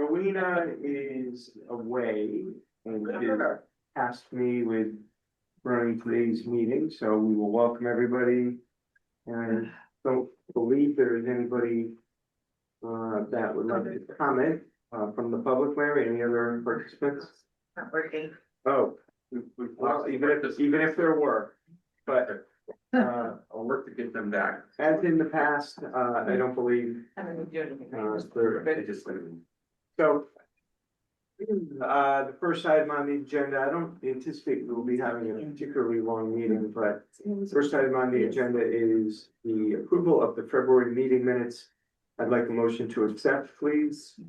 Rowena is away and she tasked me with running today's meeting, so we will welcome everybody. And I don't believe there is anybody that would like to comment from the public. Larry, any other participants? Not working. Oh, well, even if there were, but I'll work to get them back. as in the past, I don't believe I haven't been doing there. anything. So, the first item on the agenda, I don't anticipate we'll be having a particularly long meeting, but first item on the agenda is the approval of the February meeting minutes. I'd like a motion to accept, please.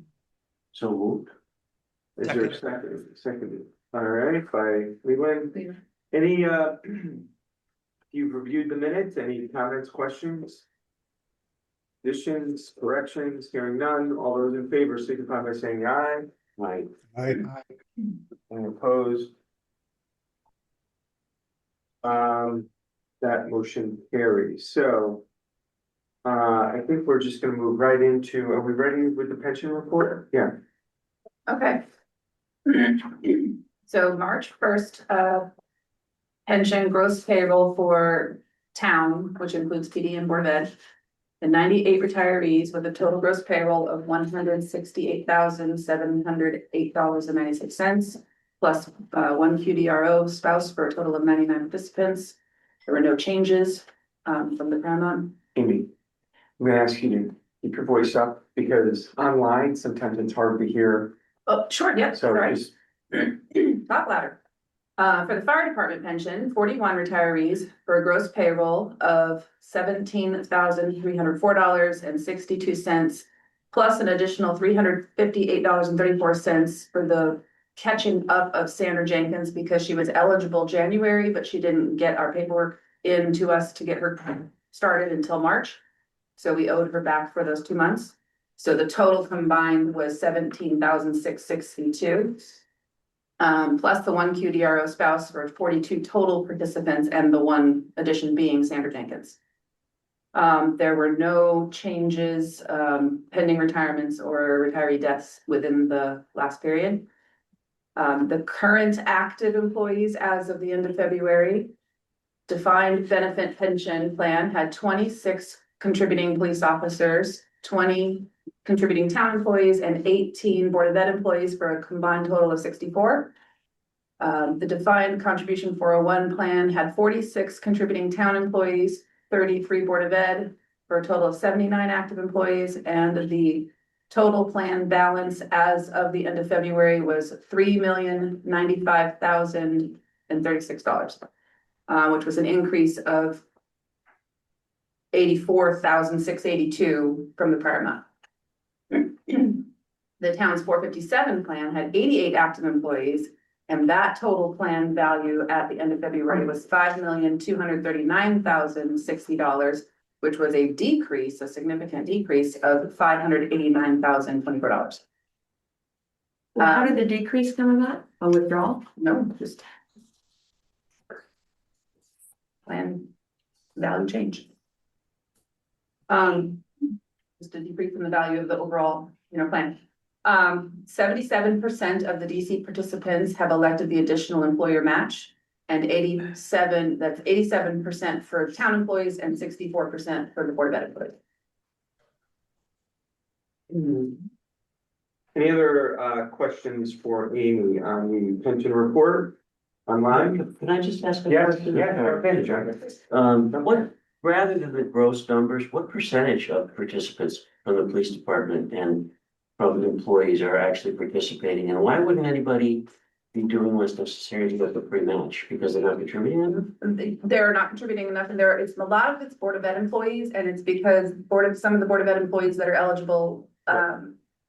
So moved. Is there a second? Seconded. All right, by Leland. Any, you've reviewed the minutes, any comments, questions? Additions, corrections, hearing none, all those in favor signify by saying aye. Aye. And opposed? That motion carries, so. I think we're just gonna move right into, are we ready with the pension report? Yeah. Okay. So March 1st, pension gross payroll for town, which includes PD and Board of Ed. The 98 retirees with a total gross payroll of $168,708.96, plus one QDRO spouse for a total of 99 participants. There were no changes from the ground on. Amy, I'm gonna ask you to keep your voice up because online, sometimes it's hard to hear. Oh, sure, yep, So sorry. just, Talk louder. For the fire department pension, 41 retirees for a gross payroll of $17,304.62, plus an additional $358.34 for the catching up of Sandra Jenkins because she was eligible January, but she didn't get our paperwork in to us to get her started until March. So we owed her back for those 2 months. So the total combined was $17,662. Plus the one QDRO spouse for 42 total participants and the one addition being Sandra Jenkins. There were no changes, pending retirements or retiree deaths within the last period. The current active employees as of the end of February, defined benefit pension plan had 26 contributing police officers, 20 contributing town employees, and 18 Board of Ed employees for a combined total of 64. The defined contribution 401 plan had 46 contributing town employees, 33 Board of Ed for a total of 79 active employees, and the total plan balance as of the end of February was $3,095,036, which was an increase of $84,682 from the prior month. The town's 457 plan had 88 active employees, and that total plan value at the end of February was $5,239,060, which was a decrease, a significant decrease of $589,024. How did the decrease come about? A withdrawal? No, just plan value change. Just a decrease in the value of the overall, plan. 77% of the DC participants have elected the additional employer match, and 87% for town employees and 64% for the Board of Ed employees. any other questions for Amy on the pension report online? Can I just ask a Yes, question? okay, John. What, rather than the gross numbers, what percentage of participants from the police department and public employees are actually participating? And why wouldn't anybody be doing what's necessary to get the pre-match? Because they're not contributing enough? They're not contributing enough, and it's a lot of it's Board of Ed employees, and it's because some of the Board of Ed employees that are eligible,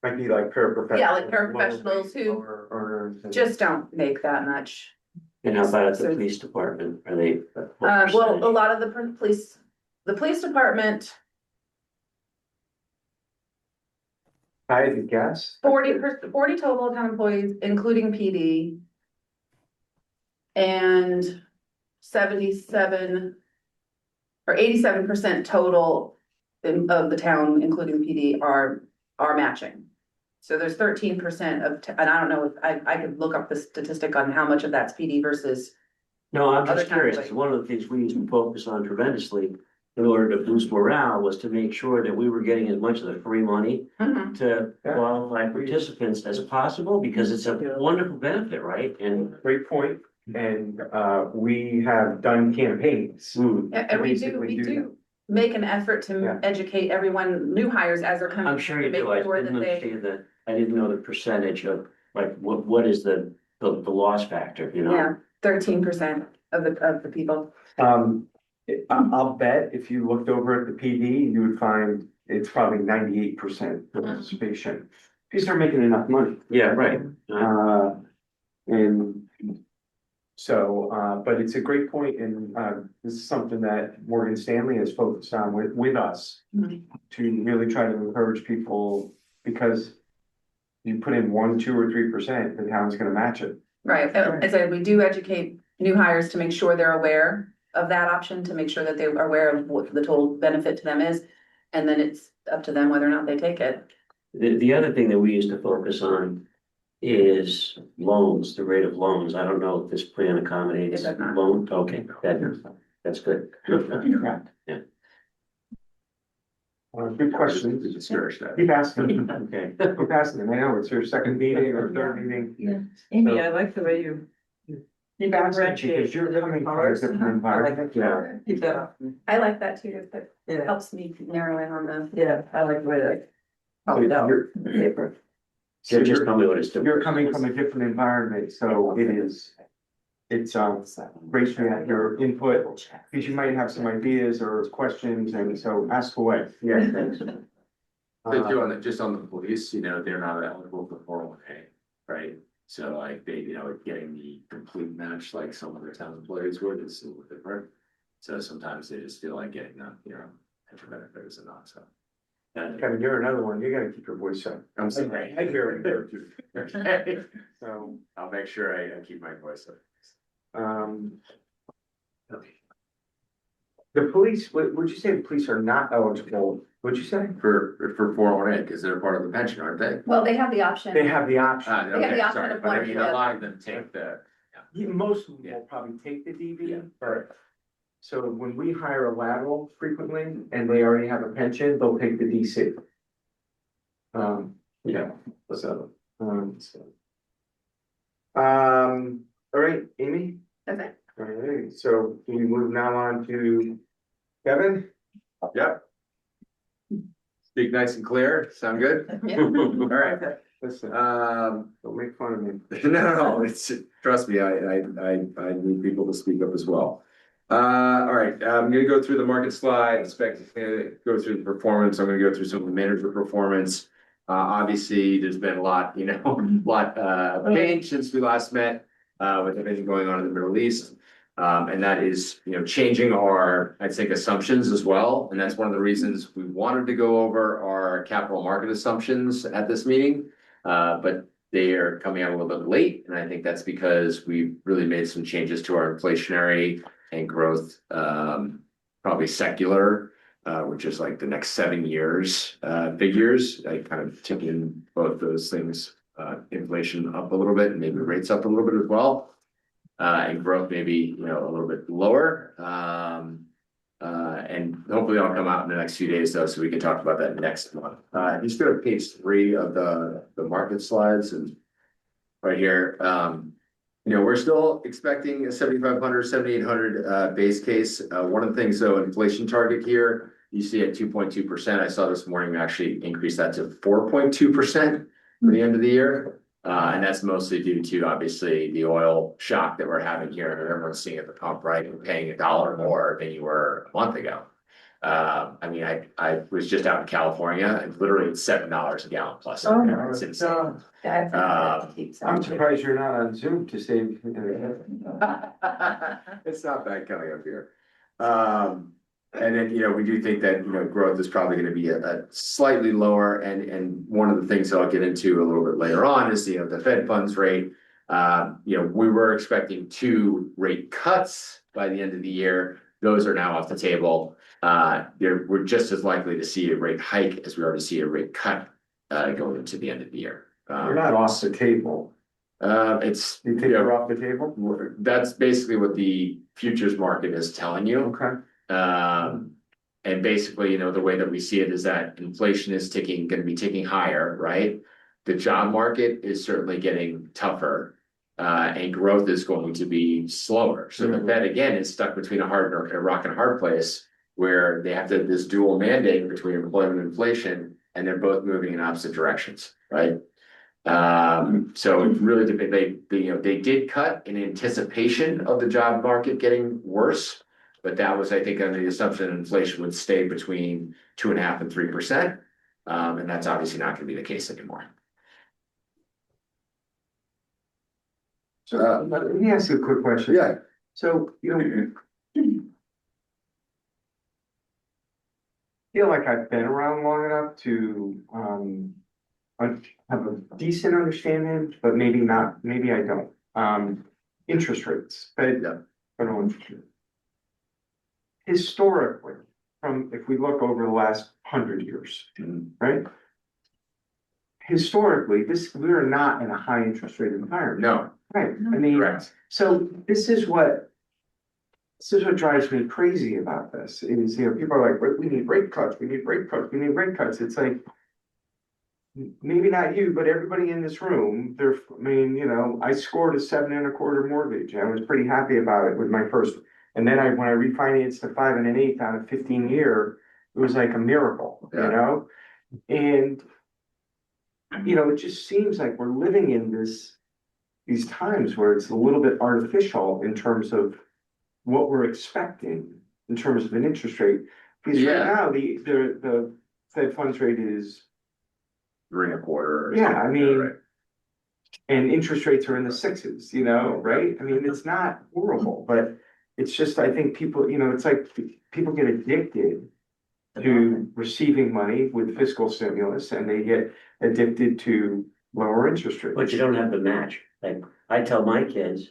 Might be like paraprofessionals. Yeah, like paraprofessionals who lower earners and- just don't make that much. And how about at the So- police department? Are they? what Well, a percentage? lot of the police department, I would guess. 40 total town employees, including PD. And 77 or 87% total of the town, including PD, are matching. So there's 13% and I don't know, if I could look up the statistic on how much of that's PD versus, No, I'm Other just curious, towns, 'cause one of the things we used to focus on tremendously in order to boost morale was to make sure that we were getting as much of the free money to Yeah. qualified participants as possible, because it's a wonderful benefit, right? And Great point, and we have done campaigns. and we Basically do do make an effort to Yeah. educate everyone, new hires as they're coming. I'm sure you to make do, I sure didn't that they- understand that, I didn't know the percentage of, like, what is the loss factor, you know? Yeah, 13% of the people. I'll bet if you looked over at the PD, you would find it's probably 98% participation. Because they're making enough money. Yeah, right. And so, but it's a great point, and this is something that Morgan Stanley has focused on with us. Mhm. To really try to encourage people, because you put in 1, 2, or 3%, the town's gonna match it. Right, as I said, we do educate new hires to make sure they're aware of that option, to make sure that they are aware of what the total benefit to them is. And then it's up to them whether or not they take it. The other thing that we used to focus on is loans, the rate of loans. I don't know if this plan accommodates It does not. loan, okay, that's good. Yeah. Good question. To discourage that. Keep asking, Okay. keep asking, I know, it's your second meeting or third meeting. Yeah, Amy, I like the way you differentiate. Because you're living in a colors. different I like environment, yeah. Keep that up. I like that too, that Yeah, helps me narrow in on the. yeah, I like the way that. So Oh, no, you're- the paper. so Just you're- tell me what it's doing. You're coming from a different environment, so it is, it's great to have your input, because you might have some ideas or questions, and so ask away. Yeah, thanks. They do just on the police, they're not eligible for 401k, right? So like they, getting the complete match like some other town employees would is a little different. So sometimes they just feel like getting the, extra benefits and not, so. Kevin, you're another one, you gotta keep your voice up. I'm sorry. I hear it there too. Okay. So, I'll make sure I keep my voice up. the police, would you say the police are not eligible, would you say? For 401k, because they're part of the pension, aren't they? Well, they have the option. They have the option. Ah, They have the okay, option sorry, of but I one mean, or a the lot of them take the. Most of them Yeah. will probably take the Yeah. DB, but. So when we hire a lateral frequently and they already have a pension, they'll take the DC. Yeah, so. All right, Amy? Okay. All right, so can we move now on to Kevin? Yep. Speak nice and clear, sound good? Yeah. All right, Listen, don't make fun of me. no, it's, trust me, I need people to speak up as well. All right, I'm gonna go through the market slide, go through the performance, I'm gonna go through some of the manager performance. Obviously, there's been a lot, change since we last met, with everything going on in the Middle East. And that is, changing our, I think, assumptions as well, and that's one of the reasons we wanted to go over our capital market assumptions at this meeting. But they are coming out a little bit late, and I think that's because we've really made some changes to our inflationary and growth, probably secular, which is like the next 7 years, figures, like kind of ticking both those things, inflation up a little bit and maybe rates up a little bit as well. And growth maybe, a little bit lower. And hopefully I'll come out in the next few days though, so we can talk about that next month. Just go to page 3 of the market slides and right here, we're still expecting a 7,500, 7,800 base case. One of the things though, inflation target here, you see at 2.2%. I saw this morning we actually increased that to 4.2% for the end of the year. And that's mostly due to obviously the oil shock that we're having here. Everyone's seeing at the pump, right? You're paying $1 more than you were a month ago. I was just out in California and literally it's $7 a gallon plus. Oh, It's insane. I'm surprised you're not on Zoom to save. It's not bad coming up here. And then, we do think that, growth is probably gonna be a slightly lower, and one of the things that I'll get into a little bit later on is, the Fed funds rate. We were expecting 2 rate cuts by the end of the year. Those are now off the table. We're just as likely to see a rate hike as we are to see a rate cut going into the end of the year. We're not off the table. It's, You you think know, we're off the table? that's basically what the futures market is telling you. Okay. And basically, the way that we see it is that inflation is gonna be ticking higher, right? The job market is certainly getting tougher, and growth is going to be slower. So the Fed again is stuck between a rock and a hard place where they have this dual mandate between employment and inflation, and they're both moving in opposite directions, right? So it really they did cut in anticipation of the job market getting worse. But that was, I think, under the assumption inflation would stay between 2.5% and 3%. And that's obviously not gonna be the case anymore. So let me ask you a quick question. Yeah. So, feel like I've been around long enough to have a decent understanding, but maybe not, maybe I don't. Interest rates, federal interest rates. Historically, if we look over the last 100 years, right? Historically, we are not in a high interest rate environment. No, Right, I mean, correct. so this is what drives me crazy about this, is, people are like, we need rate cuts, we need rate cuts, we need rate cuts, it's like. Maybe not you, but everybody in this room, I scored a 7.25% mortgage, I was pretty happy about it with my first. And then when I refinanced to 5 1/8 on a 15-year, it was like a miracle, And, it just seems like we're living in these times where it's a little bit artificial in terms of what we're expecting in terms of an interest rate. Because right now, the Fed funds rate is 3.25. Yeah, I mean, Right. and interest rates are in the sixes, right? I mean, it's not horrible, but it's just, I think people, it's like people get addicted to receiving money with fiscal stimulus, and they get addicted to lower interest rates. But you don't have the match. Like, I tell my kids,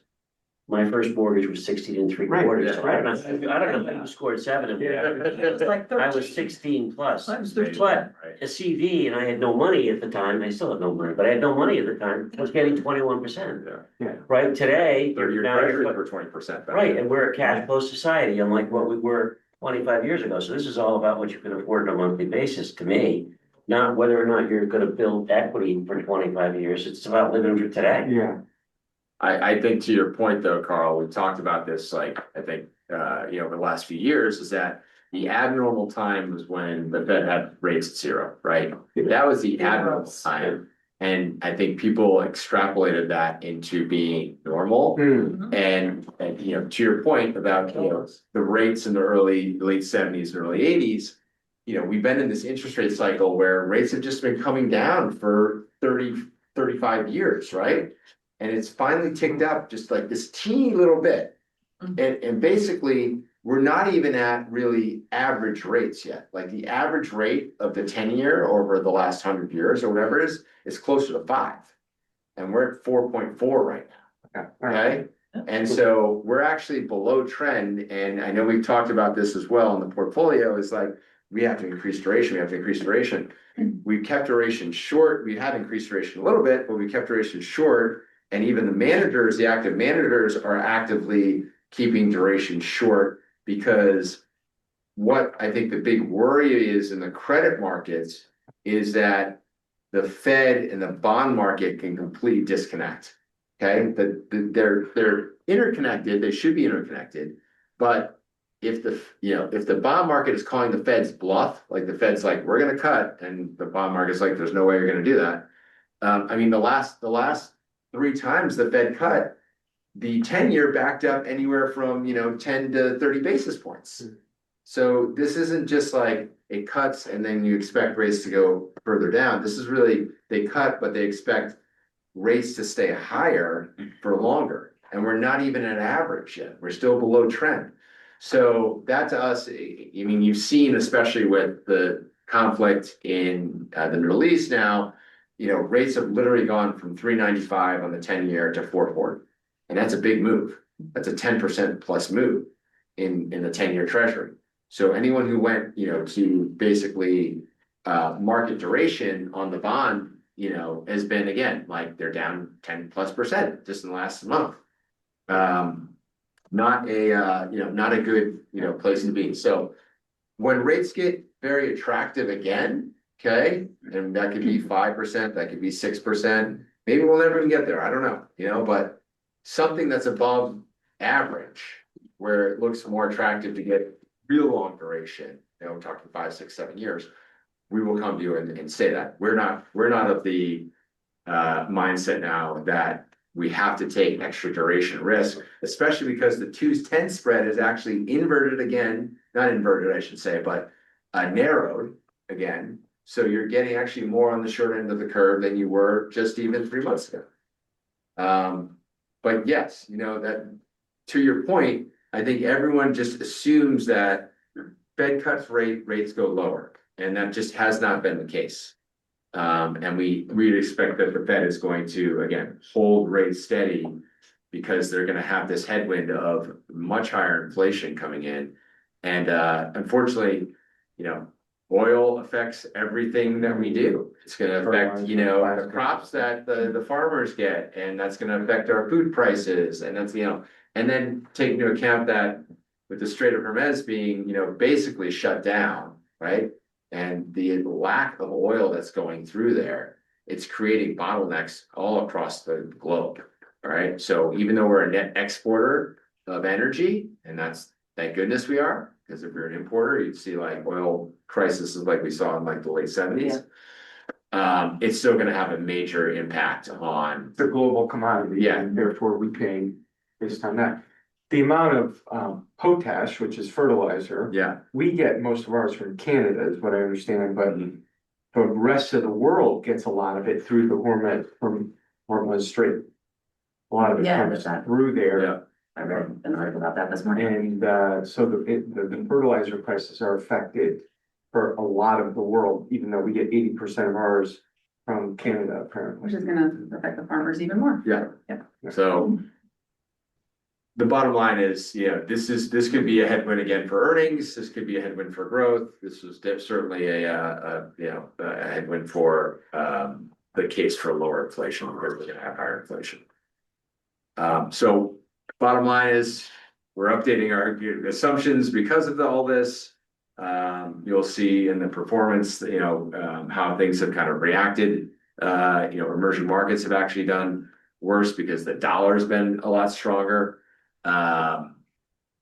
my first mortgage was 16.75. So Right. I don't know who scored 7. It's like I was 13. 16 plus. I was But 13. a CV, and I had no money at the time, I still have no money, but I had no money at the time, I was getting 21%. Yeah. Right, today, 30-year now you're, treasuries were 20%. right, and we're a cash flow society, unlike what we were 25 years ago, so this is all about what you can afford on a monthly basis, to me. Not whether or not you're gonna build equity for 25 years, it's about living for today. Yeah, I think to your point though, Carl, we've talked about this, I think, over the last few years, is that the abnormal time was when the Fed had rates at 0, right? That was the abnormal time. And I think people extrapolated that into being normal. And to your point about, the rates in the late 70s and early 80s, we've been in this interest rate cycle where rates have just been coming down for 35 years, right? And it's finally ticked up just like this teeny little bit. And basically, we're not even at really average rates yet. Like the average rate of the 10-year over the last 100 years or whatever it is closer to 5. And we're at 4.4 right now. Okay. And so we're actually below trend. And I know we've talked about this as well in the portfolio, is like, we have to increase duration, We've kept duration short. We have increased duration a little bit, but we kept duration short. And even the active managers are actively keeping duration short, because what I think the big worry is in the credit markets is that the Fed and the bond market can completely disconnect. Okay, they're interconnected, they should be interconnected, but if the bond market is calling the Fed's bluff, like the Fed's like, we're gonna cut, and the bond market's like, there's no way you're gonna do that. I mean, the last 3 times the Fed cut, the 10-year backed up anywhere from 10 to 30 basis points. So this isn't just like it cuts and then you expect rates to go further down. This is really, they cut, but they expect rates to stay higher for longer. And we're not even at average yet. We're still below trend. So that to us, I mean, you've seen, especially with the conflict in the Middle East now, rates have literally gone from 3.95 on the 10-year to 4.40. And that's a big move. That's a 10% plus move in the 10-year treasury. So anyone who went, to basically market duration on the bond, has been, again, like they're down 10+% just in the last month. Not a good, place to be. So when rates get very attractive again, okay, and that could be 5%, that could be 6%, maybe we'll never even get there. I don't know, but something that's above average, where it looks more attractive to get real long duration, we're talking 5, 6, 7 years, we will come to you and say that. We're not of the mindset now that we have to take extra duration risk, especially because the 2s10 spread is actually inverted again, not inverted, I should say, but narrowed again. So you're getting actually more on the short end of the curve than you were just even 3 months ago. But yes, that, to your point, I think everyone just assumes that Fed cuts rates go lower, and that just has not been the case. And we'd expect that the Fed is going to, again, hold rates steady, because they're gonna have this headwind of much higher inflation coming in. And unfortunately, oil affects everything that we do. It's gonna affect, the crops that the farmers get, and that's gonna affect our food prices, and that's, and then take into account that with the Strait of Hormuz being, basically shut down, right? And the lack of oil that's going through there, it's creating bottlenecks all across the globe. All right. So even though we're a net exporter of energy, and that's, thank goodness we are, because if you're an importer, you'd see like oil crises like we saw in like the late 70s. It's still going to have a major impact on The global commodity. Yeah. And therefore we pay based on that. The amount of potash, which is fertilizer. Yeah. We get most of ours from Canada, is what I understand, but the rest of the world gets a lot of it through the Hormuz Strait. A lot of it Yeah, comes that- through there. Yeah. I read an article about that this morning. And so the fertilizer prices are affected for a lot of the world, even though we get 80% of ours from Canada, apparently. Which is gonna affect the farmers even more. Yeah. Yeah. So the bottom line is, this could be a headwind again for earnings. This could be a headwind for growth. This was certainly a headwind for the case for lower inflation, because we're gonna have higher inflation. So bottom line is, we're updating our assumptions because of all this. You'll see in the performance, how things have kind of reacted. Emerging markets have actually done worse because the dollar's been a lot stronger.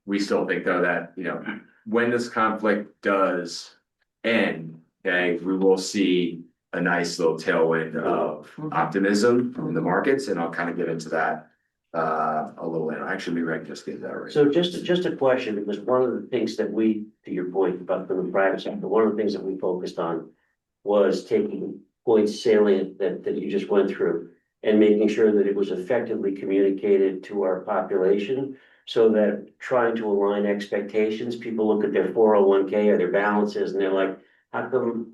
We still think, though, that, when this conflict does end, okay, we will see a nice little tailwind of optimism in the markets, and I'll kind of get into that a little later. Actually, maybe I can just get that right. So just a question, because one of the things that we, to your point about the private sector, one of the things that we focused on was taking points salient that you just went through and making sure that it was effectively communicated to our population, so that trying to align expectations, people look at their 401k or their balances and they're like, how come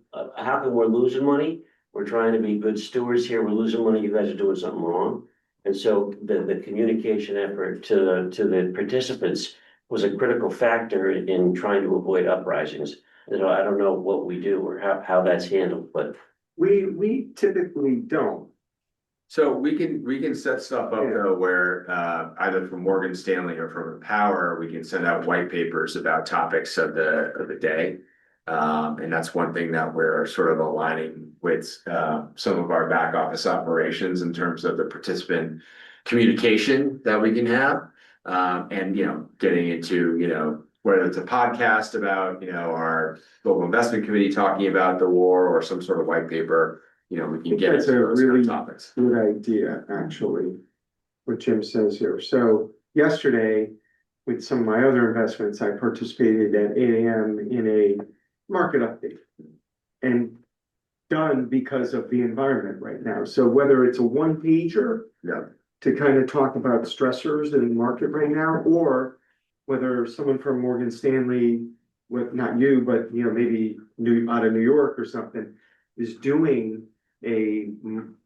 we're losing money? We're trying to be good stewards here. We're losing money. You guys are doing something wrong. And so the communication effort to the participants was a critical factor in trying to avoid uprisings. I don't know what we do or how that's handled, but We typically don't. So we can set stuff up, though, where either from Morgan Stanley or from Empower, we can send out white papers about topics of the day. And that's one thing that we're sort of aligning with some of our back office operations in terms of the participant communication that we can have. And getting into whether it's a podcast about our global investment committee talking about the war, or some sort of white paper, we can get That's into a those kind really of topics. good idea, actually, what Jim says here. So yesterday, with some of my other investments, I participated at 8 AM in a market update. And done because of the environment right now. So whether it's a one pager to kind of talk about stressors in the market right now, or whether someone from Morgan Stanley, with not you, but maybe out of New York or something, is doing a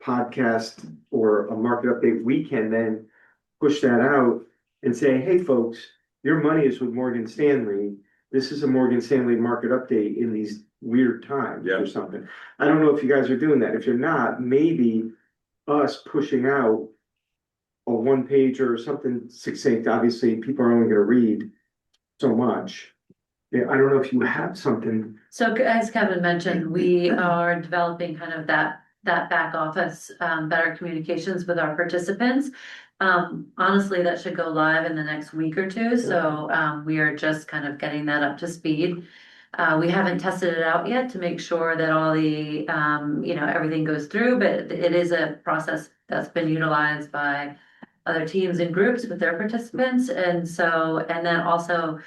podcast or a market update, we can then push that out and say, hey folks, your money is with Morgan Stanley. This is a Morgan Stanley market update in these weird times Yeah. or something. I don't know if you guys are doing that. If you're not, maybe us pushing out a one page or something succinct, obviously, people are only gonna read so much. Yeah, I don't know if you have something. So as Kevin mentioned, we are developing kind of that back office, better communications with our participants. Honestly, that should go live in the next week or two, so, we are just kind of getting that up to speed. We haven't tested it out yet to make sure that all the, everything goes through, but it is a process that's been utilized by other teams and groups with their participants, and so, and then also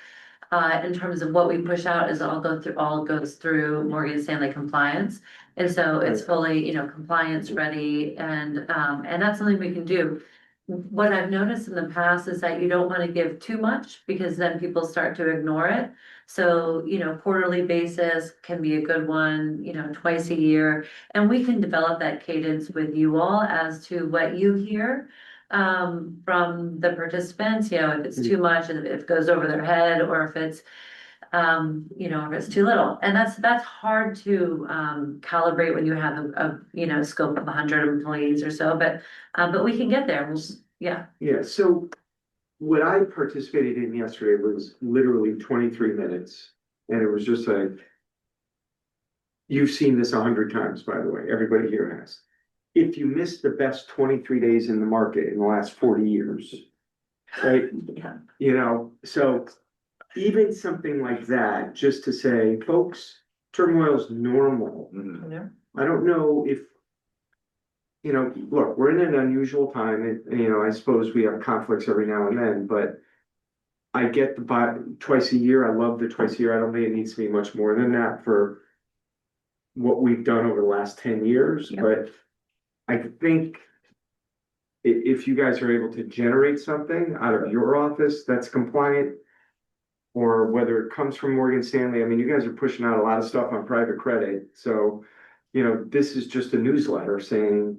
in terms of what we push out is all goes through Morgan Stanley compliance. And so it's fully, compliance ready and that's something we can do. What I've noticed in the past is that you don't want to give too much because then people start to ignore it. So, quarterly basis can be a good one, twice a year. And we can develop that cadence with you all as to what you hear from the participants, if it's too much, and if it goes over their head, or if it's if it's too little. And that's hard to calibrate when you have a scope of 100 employees or so, but we can get there. Yeah. Yeah, so what I participated in yesterday was literally 23 minutes. And it was just like, you've seen this 100 times, by the way, everybody here has. If you miss the best 23 days in the market in the last 40 years, right? Yeah. So even something like that, just to say, folks, turmoil's normal. Mhm. I don't know if, look, we're in an unusual time and, I suppose we have conflicts every now and then, but I get twice a year. I love the twice a year. I don't think it needs to be much more than that for what we've done over the last 10 years, Yeah. but I think if you guys are able to generate something out of your office that's compliant, or whether it comes from Morgan Stanley, I mean, you guys are pushing out a lot of stuff on private credit, so, this is just a newsletter saying,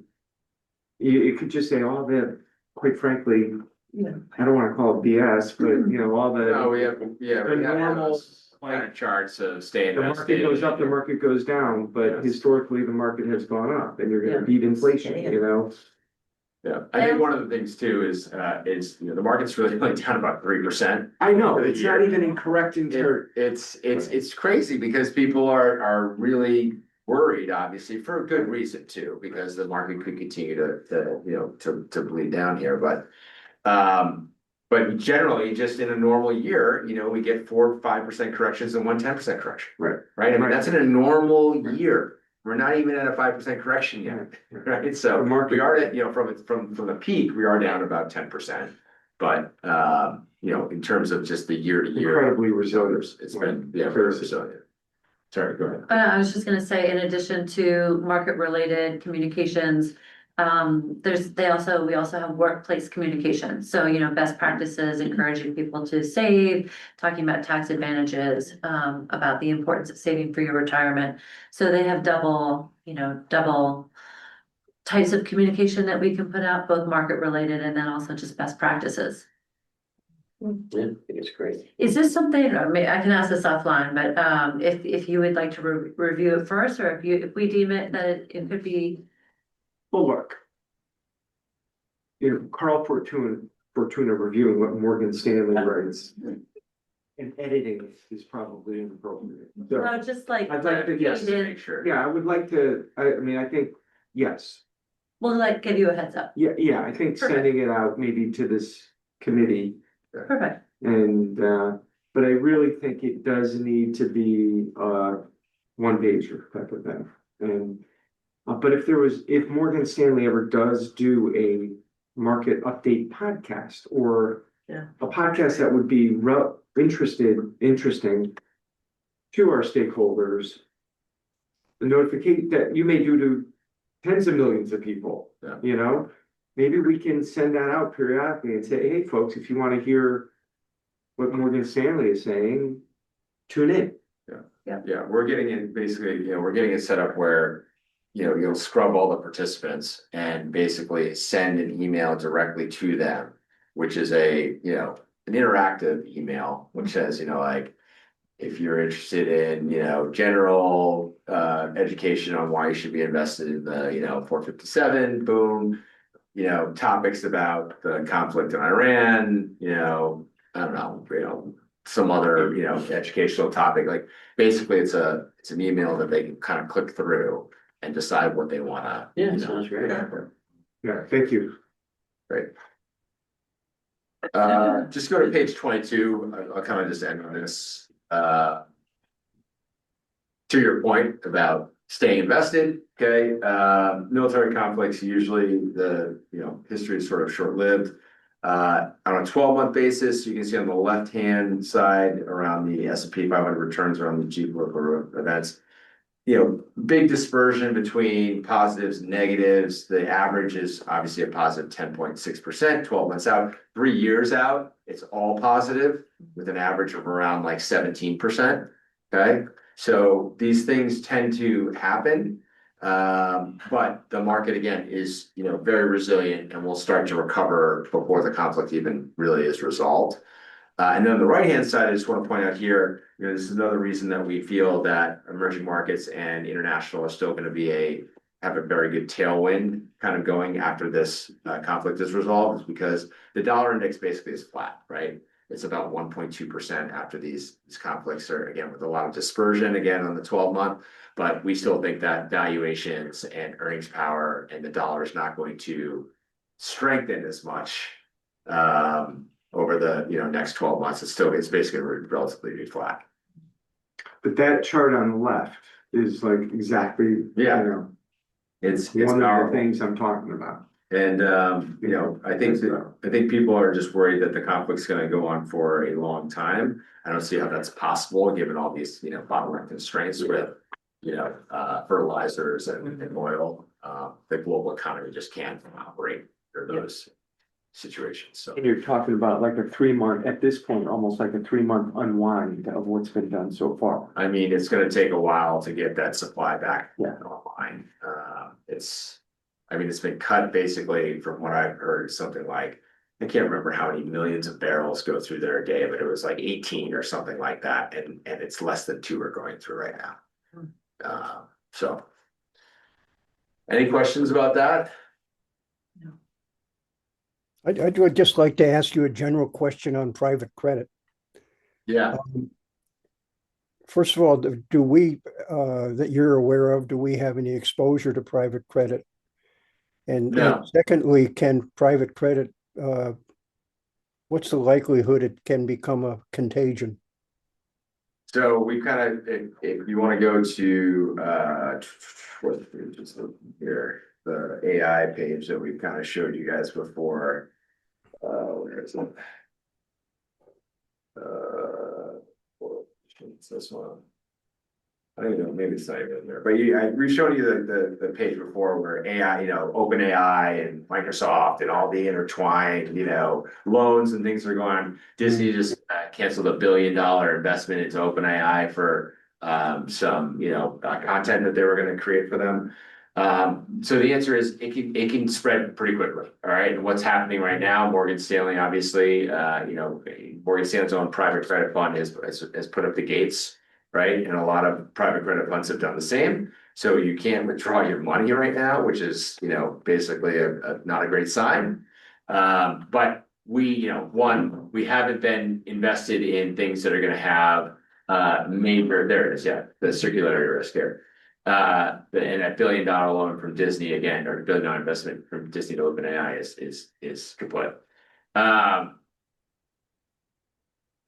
it could just say all the, quite frankly, Yeah. I don't wanna call it BS, but, all No, we the, have, yeah, The we have normal, those kind of charts of stay the invested. market goes up, the market goes down, but Yes. historically, the market has gone up, and you're Yeah. gonna beat inflation, Yeah. Yeah, I think one of the things too is the market's really only down about 3%. I know, For the it's not year. even in correcting territory. It's crazy because people are really worried, obviously, for a good reason too, because the market could continue to bleed down here, but generally, just in a normal year, we get 4 or 5% corrections and 10% correction. Right. Right, I mean, Right. that's in a normal year, we're not even at a 5% correction yet, right? So The market- we are at, from the peak, we are down about 10%. But, in terms of just the year to year. Incredibly resilient. It's been, very resilient. Sorry, go ahead. I was just gonna say, in addition to market-related communications, we also have workplace communication. So, best practices, encouraging people to save, talking about tax advantages, about the importance of saving for your retirement. So they have double types of communication that we can put out, both market-related and then also just best practices. Yeah, I think it's great. Is this something, or I can ask this offline, but if you would like to review it first, or if we deem it that it could be. Well, look. Carl Fortuna reviewing what Morgan Stanley writes. And editing is probably inappropriate. So, No, just like. I'd like to, Yes, to Yeah. make sure. yeah, I would like to, I mean, I think, yes. We'll like give you a heads up. Yeah, I think Perfect. sending it out maybe to this committee Perfect. and, but I really think it does need to be, one pager type of thing. And, but if Morgan Stanley ever does do a market update podcast or Yeah. a podcast that would be interesting to our stakeholders, the notification that you may do to tens of millions of people, Yeah. Maybe we can send that out periodically and say, hey, folks, if you want to hear what Morgan Stanley is saying, tune in. Yeah, we're getting it basically, we're getting it set up where, you'll scrub all the participants and basically send an email directly to them, which is an interactive email, which says, if you're interested in, general education on why you should be invested in the, 457, boom. Topics about the conflict in Iran, I don't know, some other, educational topic. Like basically it's an email that they can kind of click through and decide what they wanna. Yeah, sounds great. Yeah, thank you. Great. Just go to page 22. I'll kind of just end on this. To your point about staying invested, okay, military conflicts, usually history is sort of short-lived. On a 12-month basis, you can see on the left-hand side around the S&P 500 returns around the geopolitical events, big dispersion between positives and negatives. The average is obviously a positive 10.6%, 12 months out. 3 years out, it's all positive with an average of around like 17%. Okay. So these things tend to happen. But the market again is, very resilient and will start to recover before the conflict even really is resolved. And then on the right-hand side, I just want to point out here, this is another reason that we feel that emerging markets and international are still going to have a very good tailwind kind of going after this conflict is resolved, is because the dollar index basically is flat, right? It's about 1.2% after these conflicts are, again, with a lot of dispersion again on the 12-month, but we still think that valuations and earnings power and the dollar is not going to strengthen as much over the next 12 months. It's basically relatively flat. But that chart on the left is like exactly, It's one of the powerful. things I'm talking about. And I think people are just worried that the conflict's going to go on for a long time. I don't see how that's possible given all these bottleneck constraints with fertilizers and oil. The global economy just can't operate under those situations. So And you're talking about like a 3-month, at this point, almost like a 3-month unwind of what's been done so far. I mean, it's going to take a while to get that supply back Yeah. online. It's been cut basically from what I've heard, something like, I can't remember how many millions of barrels go through there a day, but it was like 18 or something like that. And it's less than 2 are going through right now. So any questions about that? I would just like to ask you a general question on private credit. Yeah. First of all, do we, that you're aware of, do we have any exposure to private credit? And secondly, can private credit, what's the likelihood it can become a contagion? So we kind of, if you want to go to, here, the AI page that we've kind of showed you guys before. Where is it? It's this one. I don't even know, maybe it's not even in there, but we've shown you the page before where AI, OpenAI and Microsoft and all the intertwined, loans and things are going on. Disney just canceled $1 billion investment into OpenAI for some, content that they were going to create for them. So the answer is it can spread pretty quickly. All right. And what's happening right now, Morgan Stanley, obviously, Morgan Stanley's own private credit fund has put up the gates, right? And a lot of private credit funds have done the same. So you can't withdraw your money right now, which is, basically not a great sign. But we haven't been invested in things that are going to have major, there it is. Yeah. The circularity risk here. And a $1 billion loan from Disney again, or $1 billion investment from Disney to OpenAI is kaput.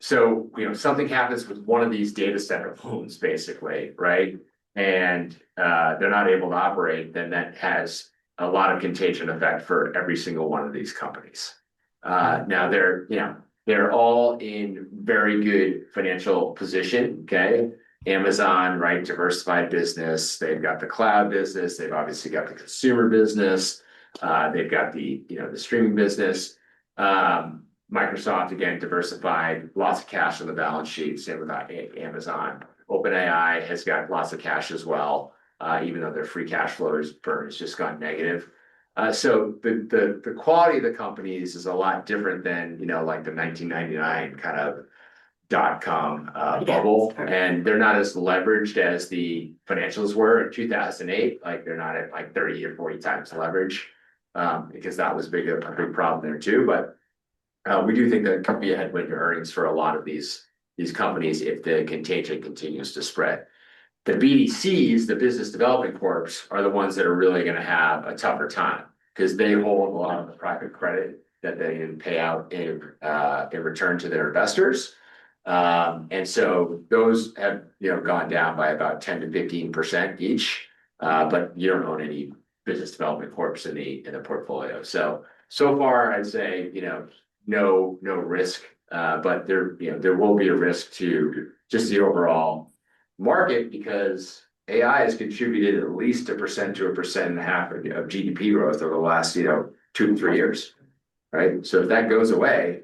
So, something happens with one of these data center loans, basically, right? And they're not able to operate, then that has a lot of contagion effect for every single one of these companies. Now they're all in very good financial position, okay? Amazon, right? Diversified business. They've got the cloud business. They've obviously got the consumer business. They've got the streaming business. Microsoft, again, diversified, lots of cash on the balance sheet. Same with Amazon. OpenAI has got lots of cash as well, even though their free cash flow burn has just gone negative. So the quality of the companies is a lot different than, like the 1999 kind of dot-com Yes. bubble, and they're not as leveraged as the financials were in 2008. Like they're not at like 30 or 40 times leverage, because that was a big problem there too. But we do think that could be a headwind to earnings for a lot of these companies if the contagion continues to spread. The BDCs, the business development corps, are the ones that are really going to have a tougher time because they hold a lot of the private credit that they can pay out in return to their investors. And so those have, gone down by about 10 to 15% each. But you don't own any business development corps in the portfolio. So far, I'd say, no risk. But there will be a risk to just the overall market because AI has contributed at least 1% to 1.5% of GDP growth over the last, 2 to 3 years, right? So if that goes away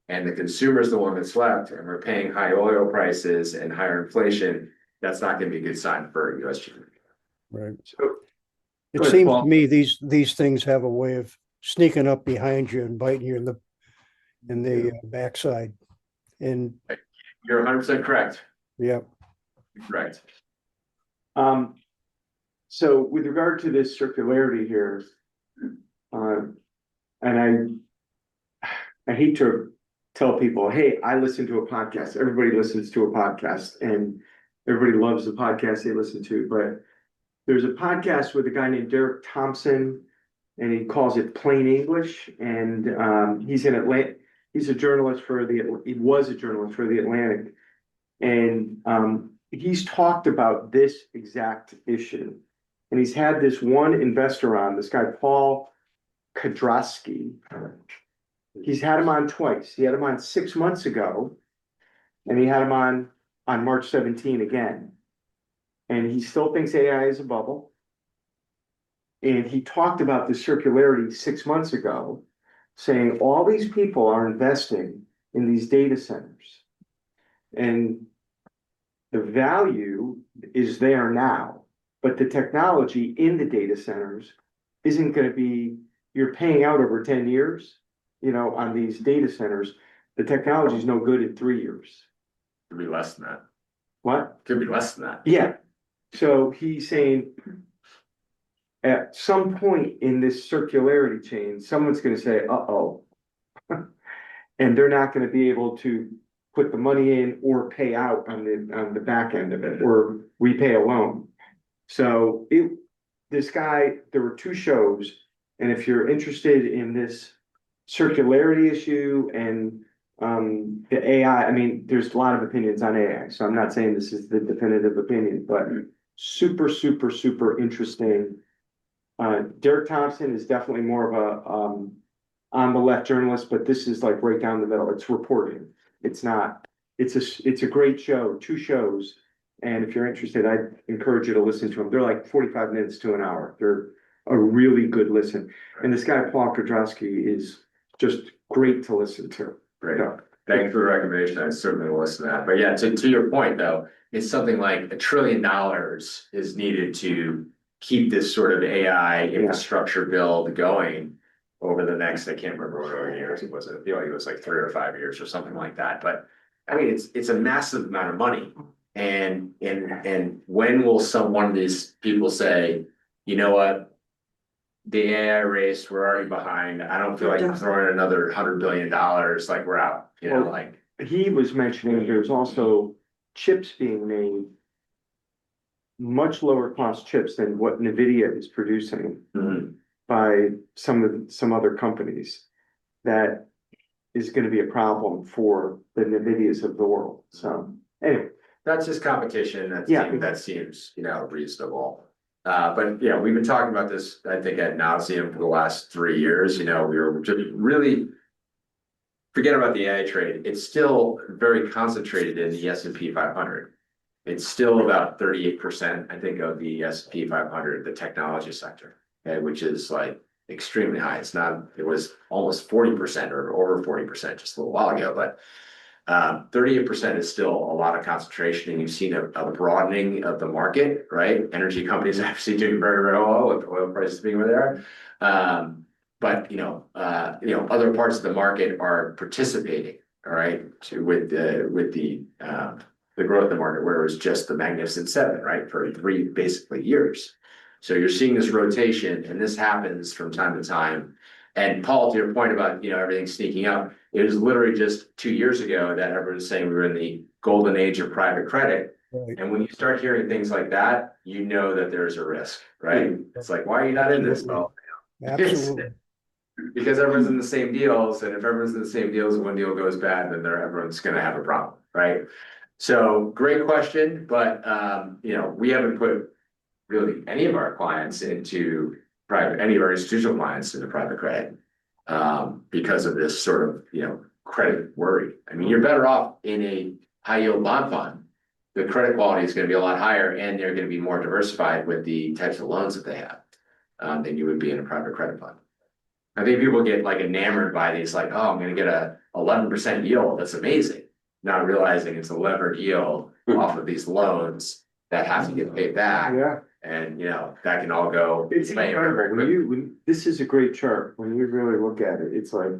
and the consumer is the one that's left and we're paying high oil prices and higher inflation, that's not going to be a good sign for US GDP. Right. So, It Good, seems Paul. to me these things have a way of sneaking up behind you and biting you in the backside. And You're 100% correct. yeah, Correct. So with regard to this circularity here, and I hate to tell people, hey, I listen to a podcast. Everybody listens to a podcast and everybody loves the podcast they listen to. But there's a podcast with a guy named Derek Thompson, and he calls it Plain English. And he's in Atlanta. He was a journalist for the Atlantic. And he's talked about this exact issue. And he's had this one investor on, this guy, Paul Kadrasky. He's had him on twice. He had him on 6 months ago, and he had him on March 17 again. And he still thinks AI is a bubble. And he talked about the circularity 6 months ago, saying all these people are investing in these data centers. And the value is there now, but the technology in the data centers isn't going to be, you're paying out over 10 years, on these data centers. The technology is no good in 3 years. Could be less than that. What? Could be less than that. Yeah. So he's saying at some point in this circularity chain, someone's going to say, uh-oh. And they're not going to be able to put the money in or pay out on the back end of it or repay a loan. So this guy, there were 2 shows, and if you're interested in this circularity issue and the AI, I mean, there's a lot of opinions on AI, so I'm not saying this is the definitive opinion, but super, super, super interesting. Derek Thompson is definitely more of a on the left journalist, but this is like right down the middle. It's reporting. It's not, it's a great show, 2 shows. And if you're interested, I'd encourage you to listen to them. They're like 45 minutes to an hour. They're a really good listen. And this guy, Paul Kadrasky, is just great to listen to. Great. Yeah. Thank you for the recommendation. I certainly will listen to that. But yeah, to your point though, it's something like $1 trillion is needed to keep this sort of AI infrastructure build going over the next, I can't remember what years it was. It was like 3 or 5 years or something like that. But I mean, it's a massive amount of money. And when will one of these people say, you know what? The AI race, we're already behind. I don't feel like throwing another $100 billion, like we're out, like. He was mentioning there's also chips being made, much lower cost chips than what NVIDIA is producing by some other companies. That is going to be a problem for the NVIDIAs of the world. So anyway. That's just competition. That seems, reasonable. But we've been talking about this, I think, ad nauseum for the last 3 years. We were just really forget about the AI trade. It's still very concentrated in the S&P 500. It's still about 38%, I think, of the S&P 500, the technology sector, which is like extremely high. It was almost 40% or over 40% just a little while ago, but 38% is still a lot of concentration, and you've seen a broadening of the market, right? Energy companies actually doing very, very well with oil prices being where they are. But other parts of the market are participating, all right, with the growth of the market, where it was just the Magnificent Seven, right, for three basically years. So you're seeing this rotation, and this happens from time to time. And Paul, to your point about, everything sneaking up, it was literally just 2 years ago that everyone was saying we were in the golden age of private credit. Right. And when you start hearing things like that, you know that there's a risk, right? It's like, why are you not in this? Well, Absolutely. because everyone's in the same deals, and if everyone's in the same deals, and one deal goes bad, then everyone's gonna have a problem, right? So great question, but we haven't put really any of our clients into any of our institutional clients into private credit because of this sort of, credit worry. I mean, you're better off in a high yield bond fund. The credit quality is going to be a lot higher, and they're going to be more diversified with the types of loans that they have than you would be in a private credit fund. I think people get like enamored by these, like, oh, I'm going to get a 11% yield. That's amazing. Not realizing it's a levered yield off of these loans that have to get paid back. Yeah, And that can all go. it's incredible. This is a great chart. When you really look at it, it's like.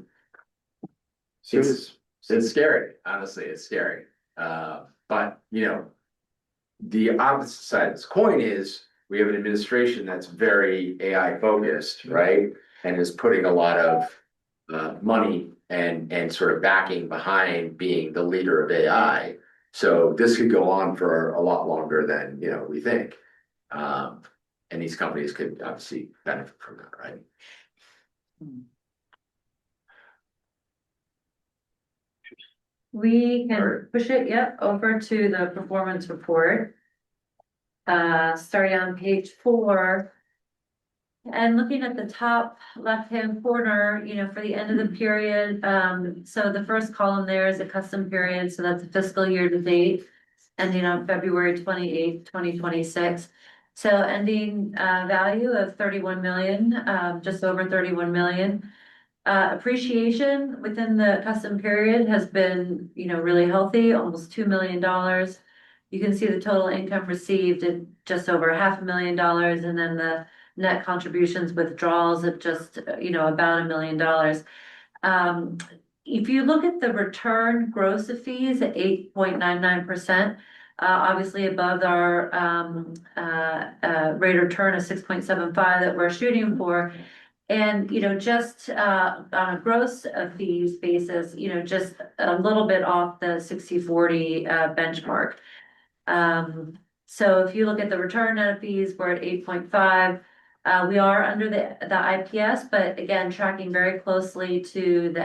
So It's scary, honestly, it's scary. But the opposite side of this coin is we have an administration that's very AI focused, right? And is putting a lot of money and sort of backing behind being the leader of AI. So this could go on for a lot longer than we think. And these companies could obviously benefit from that, right? We can push it, over to the performance report. Starting on page 4. And looking at the top left-hand corner, for the end of the period, so the first column there is a custom period, so that's a fiscal year to date, ending on February 28th, 2026. So ending value of 31 million, just over 31 million. Appreciation within the custom period has been, really healthy, almost $2 million. You can see the total income received at just over $500,000, and then the net contributions withdrawals of just, about $1 million. If you look at the return gross of fees at 8.99%, obviously above our rate of return of 6.75 that we're shooting for. And, just on a gross fees basis, just a little bit off the 60/40 benchmark. So if you look at the return net of fees, we're at 8.5. We are under the IPS, but again, tracking very closely to the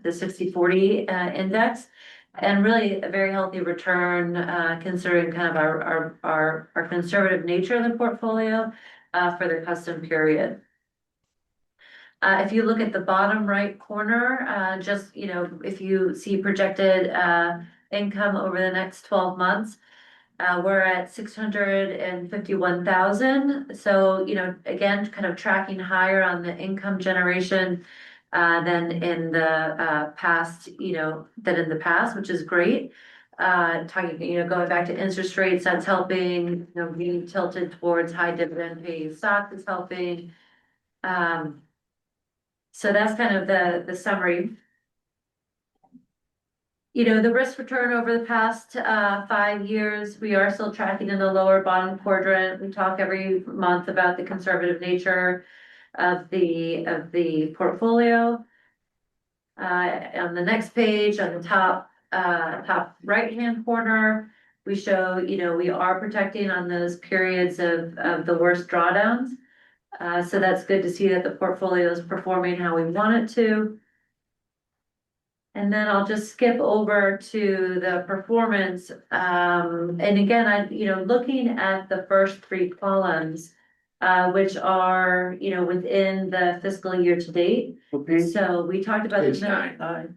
60/40 index, and really a very healthy return considering kind of our conservative nature of the portfolio for the custom period. If you look at the bottom right corner, just, if you see projected income over the next 12 months, we're at 651,000. So, again, kind of tracking higher on the income generation than in the past, which is great. Talking, going back to interest rates, that's helping, being tilted towards high dividend paying stock is helping. So that's kind of the summary. The risk return over the past 5 years, we are still tracking in the lower bottom quadrant. We talk every month about the conservative nature of the portfolio. On the next page, on the top right-hand corner, we show, we are protecting on those periods of the worst drawdowns. So that's good to see that the portfolio is performing how we want it to. And then I'll just skip over to the performance. And again, looking at the first 3 columns, which are, within the fiscal year to date. Okay. So we talked about Page 9.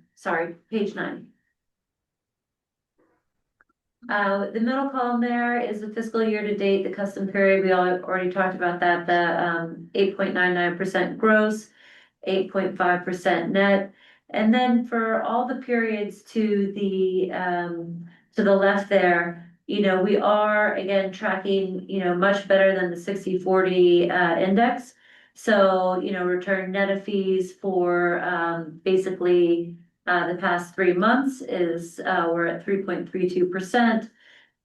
Page 9. The middle column there is the fiscal year to date, the custom period. We already talked about that. The 8.99% gross, 8.5% net. And then for all the periods to the left there, we are again tracking, much better than the 60/40 index. So, return net of fees for basically The past 3 months is, we're at 3.32%,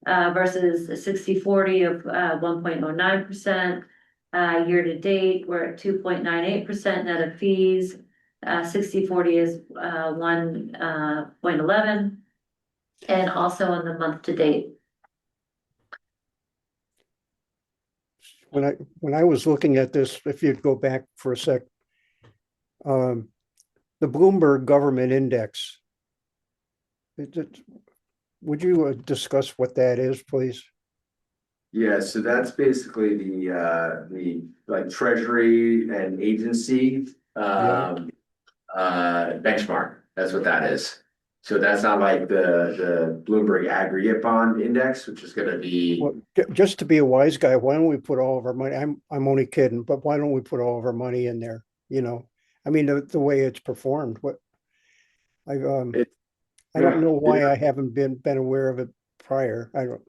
versus a 60/40 of 1.09%. Year to date, we're at 2.98% net of fees. 60/40 is 1.11. And also on the month to date. When I was looking at this, if you'd go back for a sec, the Bloomberg Government Index. Would you discuss what that is, please? Yeah, so that's basically the like treasury and agency benchmark. That's what that is. So that's not like the Bloomberg aggregate bond index, which is gonna be, Well, just to be a wise guy, why don't we put all of our money? I'm only kidding, but why don't we put all of our money in there? You know, I mean the way it's performed. What I It- I don't yeah, know why yeah. I haven't been aware of it prior. I don't.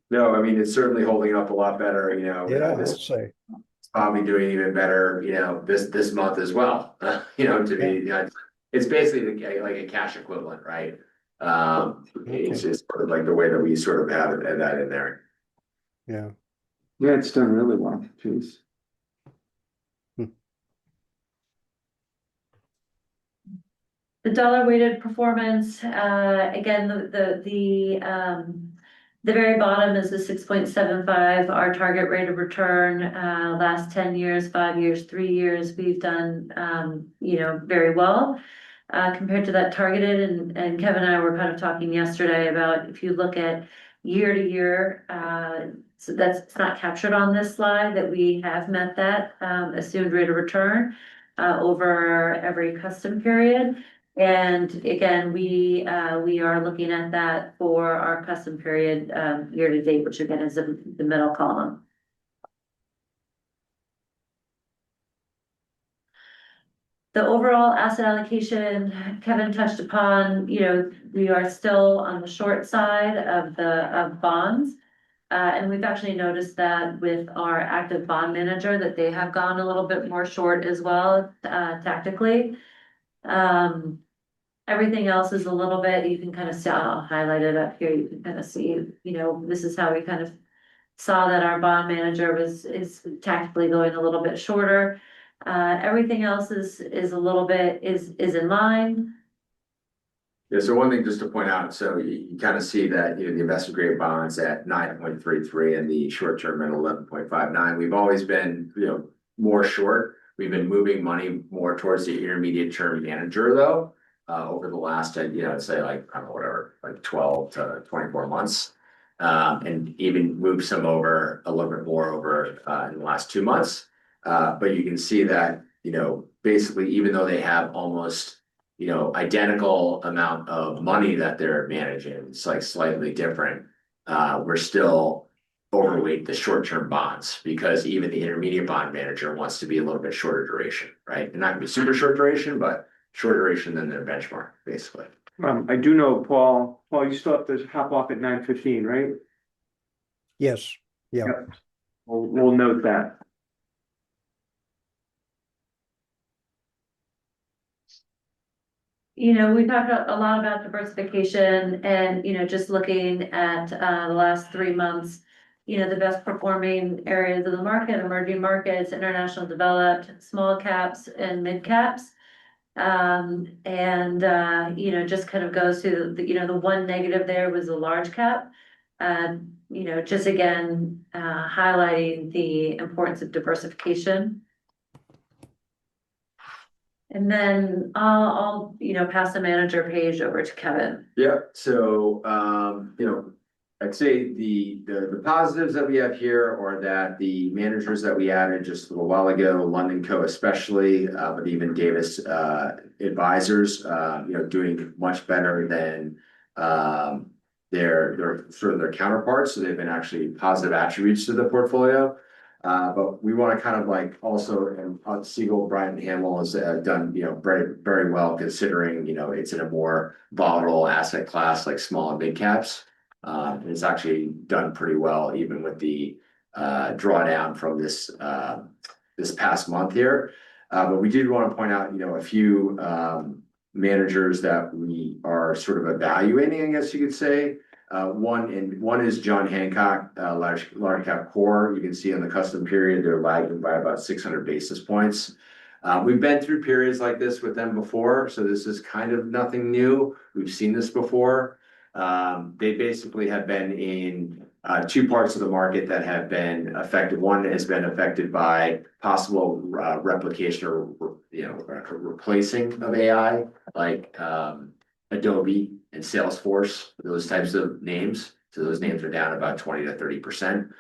No, I mean, it's certainly holding up a lot better, Yeah, I'll this say. probably doing even better, this month as well. To me, it's basically like a cash equivalent, right? It's just sort of like the way that we sort of have that in there. Yeah. Yeah, it's done really well, jeez. The dollar weighted performance, again, the very bottom is the 6.75, our target rate of return, last 10 years, 5 years, 3 years, we've done, very well. Compared to that targeted, and Kevin and I were kind of talking yesterday about if you look at year to year, so it's not captured on this slide, that we have met that, assumed rate of return, over every custom period. And again, we are looking at that for our custom period, year to date, which again is the middle column. The overall asset allocation, Kevin touched upon, we are still on the short side of bonds. And we've actually noticed that with our active bond manager, that they have gone a little bit more short as well, tactically. Everything else is a little bit, you can kind of see, I'll highlight it up here, you can kind of see, this is how we kind of saw that our bond manager is tactically going a little bit shorter. Everything else is a little bit, is in line. Yeah, so one thing just to point out, so you kind of see that, the investment grade bonds at 9.33 and the short term at 11.59. We've always been, more short. We've been moving money more towards the intermediate term manager though, over the last, I'd say like, I don't know, whatever, like 12 to 24 months. And even moved some over a little bit more over in the last 2 months. But you can see that, basically, even though they have almost, identical amount of money that they're managing, it's like slightly different. We're still overweight the short-term bonds because even the intermediate bond manager wants to be a little bit shorter duration, right? They're not gonna be super short duration, but shorter duration than their benchmark, basically. I do know, Paul, you still have to hop off at 9:15, right? Yes. Yeah. Yep. We'll note that. We talked a lot about diversification and, just looking at the last 3 months, the best performing areas of the market, emerging markets, international developed, small caps and mid caps. Just kind of goes to the one negative there was the large cap. Just again, highlighting the importance of diversification. And then I'll pass the manager page over to Kevin. Yeah, so, I'd say the positives that we have here are that the managers that we added just a little while ago, London Co especially, but even Davis advisors, doing much better than their sort of their counterparts. So they've been actually positive attributes to the portfolio. But we want to kind of like also, and Siegel, Brian Hamill has done, very, very well considering, it's in a more volatile asset class like small and big caps. It's actually done pretty well, even with the drawdown from this past month here. But we did want to point out, a few managers that we are sort of evaluating, I guess you could say. One is John Hancock, large cap core. You can see on the custom period, they're lagging by about 600 basis points. We've been through periods like this with them before, so this is kind of nothing new. We've seen this before. They basically have been in two parts of the market that have been affected. One has been affected by possible replication or replacing of AI, like Adobe and Salesforce, those types of names. So those names are down about 20 to 30%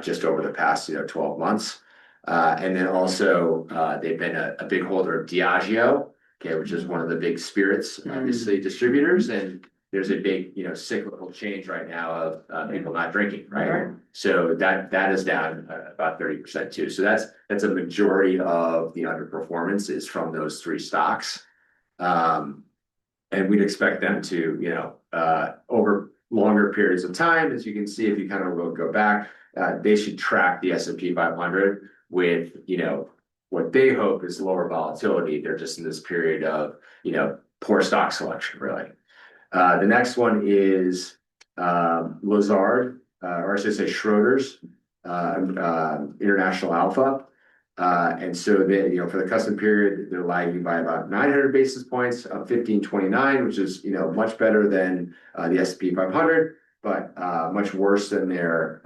just over the past 12 months. And then also they've been a big holder of Diageo, okay, which is one of the big spirits, obviously distributors, and there's a big, cyclical change right now of people not drinking, right? So that is down about 30% too. So that's a majority of the underperformance is from those three stocks. And we'd expect them to, over longer periods of time, as you can see, if you kind of go back, they should track the S&P 500 with, what they hope is lower volatility. They're just in this period of, poor stock selection, really. The next one is Lazard, or I should say Schroders, International Alpha. And so they, for the custom period, they're lagging by about 900 basis points of 1529, which is, much better than the S&P 500, but much worse than their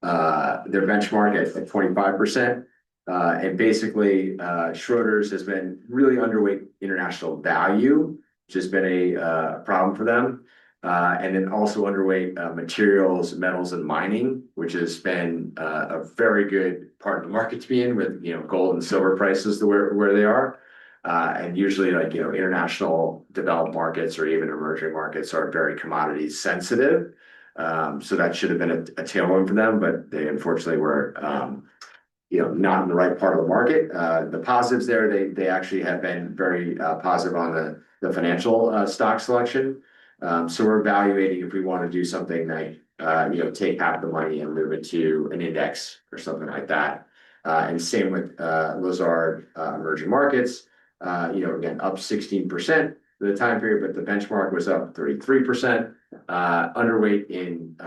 benchmark at 25%. And basically, Schroders has been really underweight international value, which has been a problem for them. And then also underweight materials, metals, and mining, which has been a very good part of the market to be in with, gold and silver prices to where they are. And usually international developed markets or even emerging markets are very commodity sensitive. So that should have been a tailwind for them, but they unfortunately were, not in the right part of the market. The positives there, they actually have been very positive on the financial stock selection. So we're evaluating if we want to do something like, take half the money and move it to an index or something like that. And same with Lazard emerging markets, again, up 16% for the time period, but the benchmark was up 33%. Underweight in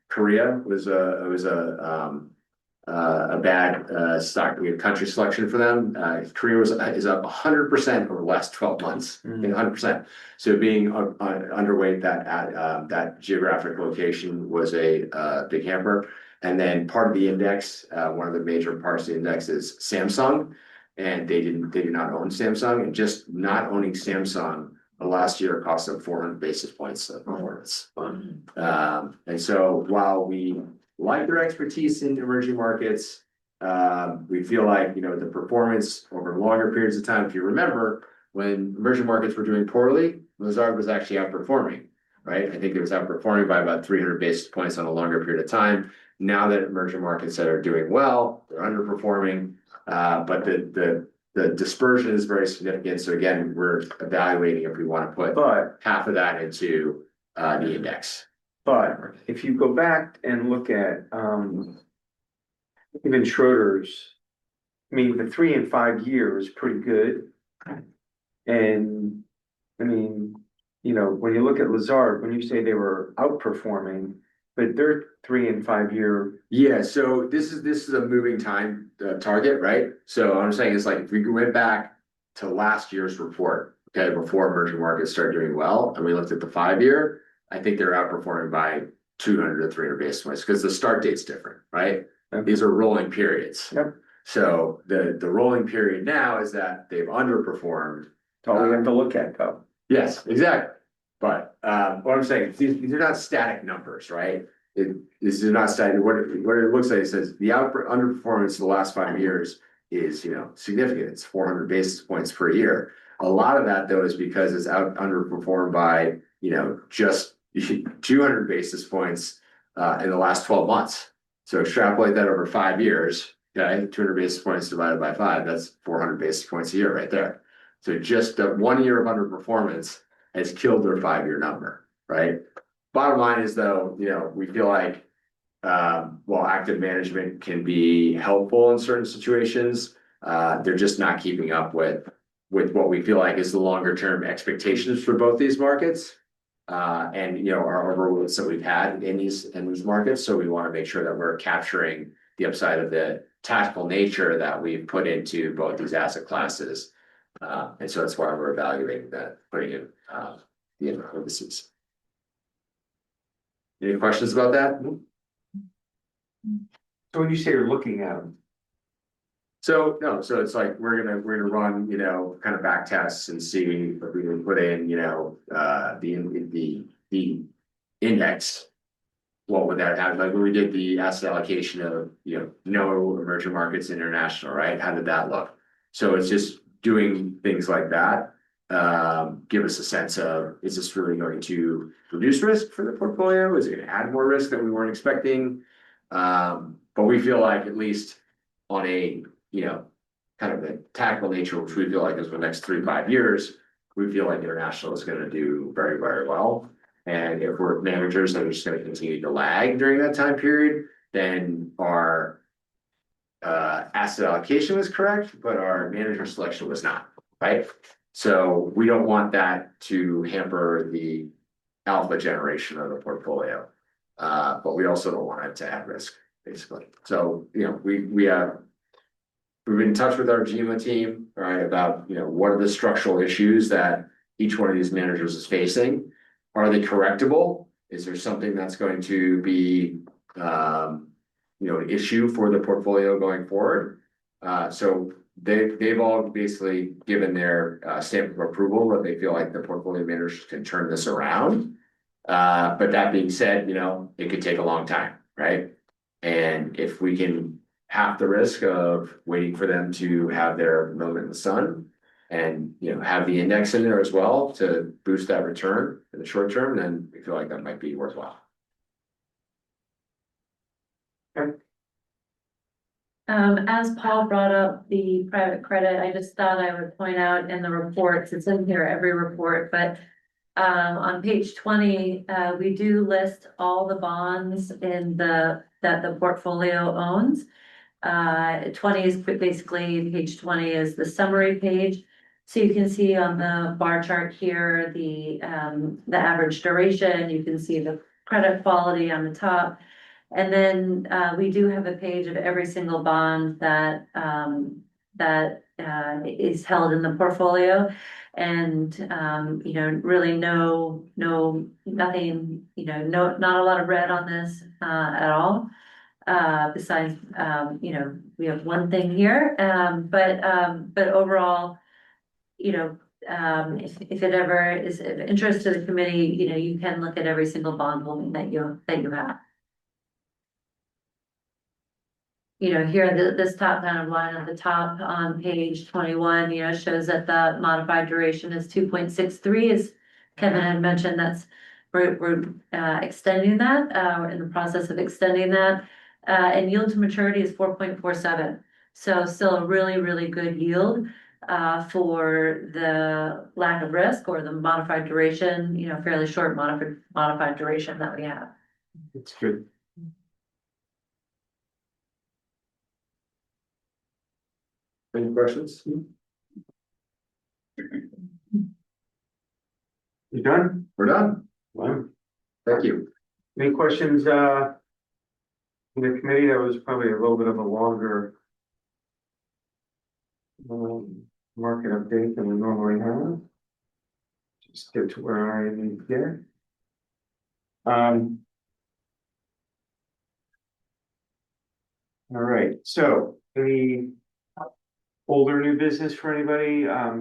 Korea was a bad stock. We have country selection for them. Korea is up 100% over the last 12 months, 100%. So being underweight that geographic location was a big hamper. And then part of the index, one of the major parts of the index is Samsung, and they do not own Samsung, and just not owning Samsung last year cost them 400 basis points of performance. And so while we like their expertise in emerging markets, we feel like, the performance over longer periods of time, if you remember, when emerging markets were doing poorly, Lazard was actually outperforming, right? I think it was outperforming by about 300 basis points on a longer period of time. Now that emerging markets that are doing well, they're underperforming, but the dispersion is very significant. So again, we're evaluating if we want to put half of that into the index. But if you go back and look at even Schroders, I mean, the 3 and 5 year is pretty good. And I mean, when you look at Lazard, when you say they were outperforming, but their 3 and 5 year. Yeah, so this is a moving time target, right? So what I'm saying is, like, if we went back to last year's report, okay, before emerging markets started doing well, and we looked at the 5 year, I think they're outperforming by 200 to 300 basis points because the start date's different, right? Okay. These are rolling periods. Yep. So the rolling period now is that they've underperformed. That's all we have to look at, though. Yes, exactly. But what I'm saying, these are not static numbers, right? This is not static. What it looks like, it says the underperformance of the last 5 years is, significant. It's 400 basis points per year. A lot of that, though, is because it's underperformed by, just 200 basis points in the last 12 months. So extrapolate that over 5 years, okay? 200 basis points divided by 5, that's 400 basis points a year right there. So just 1 year of underperformance has killed their 5 year number, right? Bottom line is, though, we feel like while active management can be helpful in certain situations, They're just not keeping up with what we feel like is the longer term expectations for both these markets. And you know, our overloads that we've had in these markets, so we want to make sure that we're capturing the upside of the tactical nature that we've put into both these asset classes. And so that's why we're evaluating that, putting in the indices. Any questions about that? So when you say you're looking at them, So no, so it's like we're gonna run, you know, kind of back tests and see if we can put in, you know, the index. What would that have? Like when we did the asset allocation of, you know, no emerging markets international, right? How did that look? So it's just doing things like that. Give us a sense of, is this really going to reduce risk for the portfolio? Is it going to add more risk that we weren't expecting? But we feel like at least on a, you know, kind of a tactical nature, which we feel like is the next 3-5 years, we feel like international is going to do very, very well. And if we're managers that are just going to continue to lag during that time period, then our asset allocation was correct, but our manager selection was not, right? So we don't want that to hamper the alpha generation of the portfolio. But we also don't want it to add risk, basically. So, you know, we've been in touch with our GMA team, right, about, you know, what are the structural issues that each one of these managers is facing? Are they correctable? Is there something that's going to be, you know, an issue for the portfolio going forward? So they've all basically given their stamp of approval that they feel like the portfolio managers can turn this around. But that being said, you know, it could take a long time, right? And if we can half the risk of waiting for them to have their moment in the sun and, you know, have the index in there as well to boost that return in the short term, then we feel like that might be worthwhile. As Paul brought up the private credit, I just thought I would point out in the reports, it's in here every report, but on page 20, we do list all the bonds that the portfolio owns. 20 is basically, page 20 is the summary page. So you can see on the bar chart here, the average duration, you can see the credit quality on the top. And then we do have a page of every single bond that is held in the portfolio. And you know, really nothing, you know, not a lot of red on this at all. Besides, you know, we have one thing here, but overall, you know, if it ever is of interest to the committee, you know, you can look at every single bond holding that you have. You know, here, this top kind of line at the top on page 21, you know, shows that the modified duration is 2.63, as Kevin had mentioned. That's we're extending that. We're in the process of extending that. And yield to maturity is 4.47. So still a really, really good yield for the lack of risk or the modified duration, you know, fairly short modified duration that we have. it's good. Any questions? You done? We're done. Wow. Thank you. Any questions, from the committee? That was probably a little bit of a longer market update than we normally have. Just get to where I need to get. All right, so any older new business for anybody? I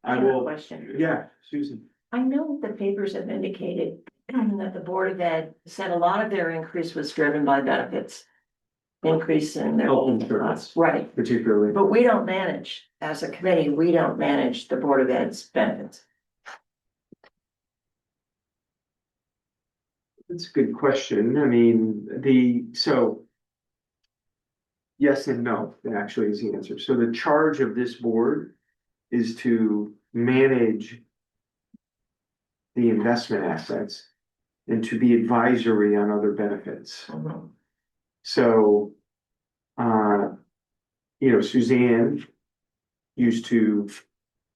I have a will, question. yeah, Susan. I know the papers have indicated that the Board of Ed said a lot of their increase was driven by benefits. Increase in their. Health insurance. Right, Particularly. but we don't manage, as a committee, we don't manage the Board of Ed's benefits. That's a good question. I mean, so. Yes and no, actually is the answer. So the charge of this board is to manage the investment assets and to be advisory on other benefits. So, you know, Suzanne used to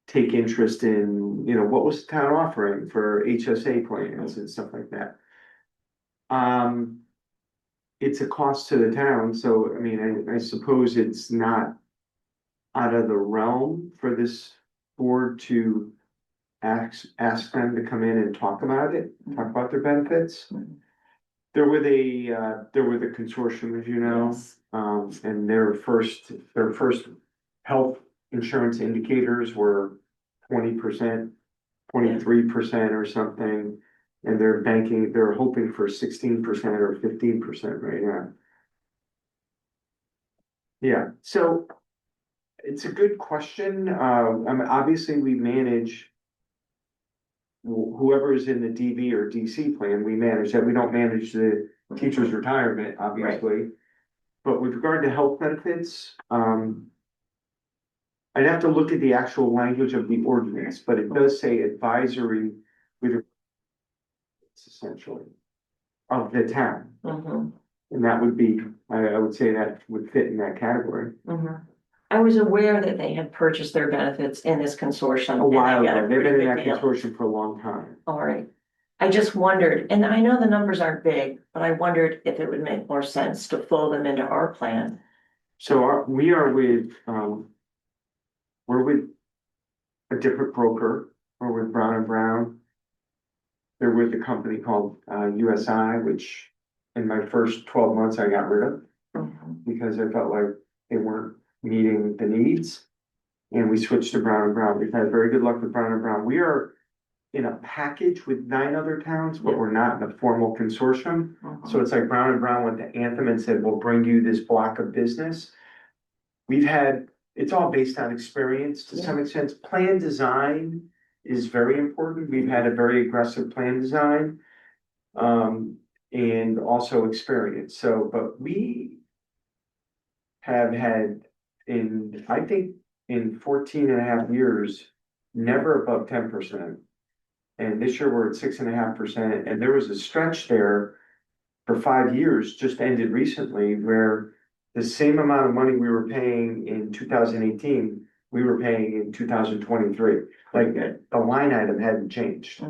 take interest in, what was the town offering for HSA plans and stuff like that. It's a cost to the town, so I mean, I suppose it's not out of the realm for this board to ask them to come in and talk about it, talk about their benefits. There were the consortium, as you know, Yes. and their first health insurance indicators were 20%, 23% or something. And they're hoping for 16% or 15% right now. Yeah, so it's a good question. I mean, obviously we manage whoever is in the DV or DC plan, we manage that. We don't manage the teacher's retirement, obviously. But with regard to health benefits, I'd have to look at the actual language of the ordinance, but it does say advisory with essentially of the town. Mhm, And that would be, I would say that would fit in that category. mhm. I was aware that they had purchased their benefits in this consortium. A and they while got ago, they've been pretty in good that deal. consortium for a long time. All right. I just wondered, and I know the numbers aren't big, but I wondered if it would make more sense to fold them into our plan. So we are we're with a different broker, we're with Brown and Brown. They're with a company called USI, which in my first 12 months I got rid of Mhm. because I felt like they weren't meeting the needs. And we switched to Brown and Brown. We've had very good luck with Brown and Brown. We are in a package with 9 other towns, but we're not in a formal consortium. So it's like Brown and Brown went to Anthem and said, we'll bring you this block of business. It's all based on experience to some extent. Plan design is very important. We've had a very aggressive plan design. And also experience. So, but we have had I think in 14 and a half years, never above 10%. And this year we're at 6.5%. And there was a stretch there for 5 years, just ended recently, where the same amount of money we were paying in 2018, we were paying in 2023. Like the line item hadn't changed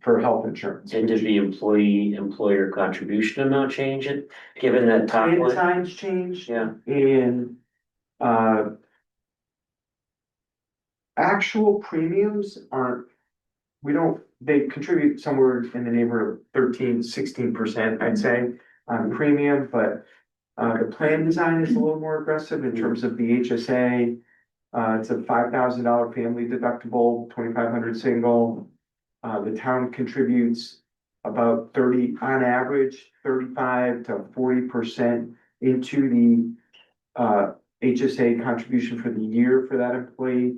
for health insurance. And did the employer contribution amount change it, given that top Plan line? designs changed. Yeah. And actual premiums aren't, they contribute somewhere in the neighborhood of 13-16%, I'd say, on premium, but the plan design is a little more aggressive in terms of the HSA. It's a $5,000 family deductible, 2,500 single. The town contributes about 30, on average, 35 to 40% into the HSA contribution for the year for that employee.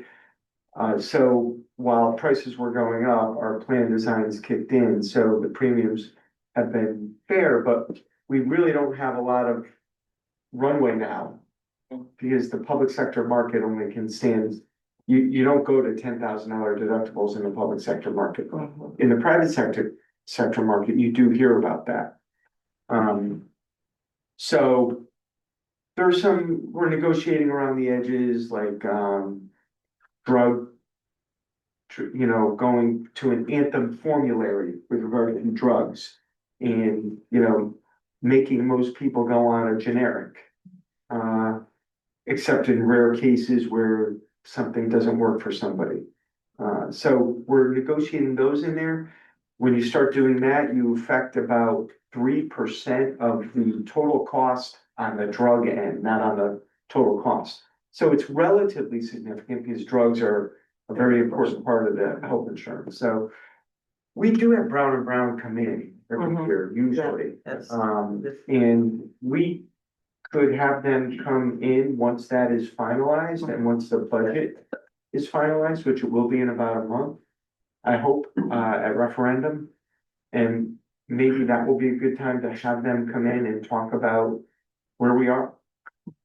So while prices were going up, our plan designs kicked in, so the premiums have been fair, but we really don't have a lot of runway now. Because the public sector market only can stand, you don't go to $10,000 deductibles in the public sector market. In the private sector market, you do hear about that. So we're negotiating around the edges, like drug, going to an Anthem formulary with regard to drugs. And, making most people go on a generic. Except in rare cases where something doesn't work for somebody. So we're negotiating those in there. When you start doing that, you affect about 3% of the total cost on the drug end, not on the total cost. So it's relatively significant because drugs are a very important part of the health insurance. So we do have Brown and Brown come in every year, usually. And we could have them come in once that is finalized and once the budget is finalized, which it will be in about a month. I hope, at referendum. And maybe that will be a good time to have them come in and talk about where we are.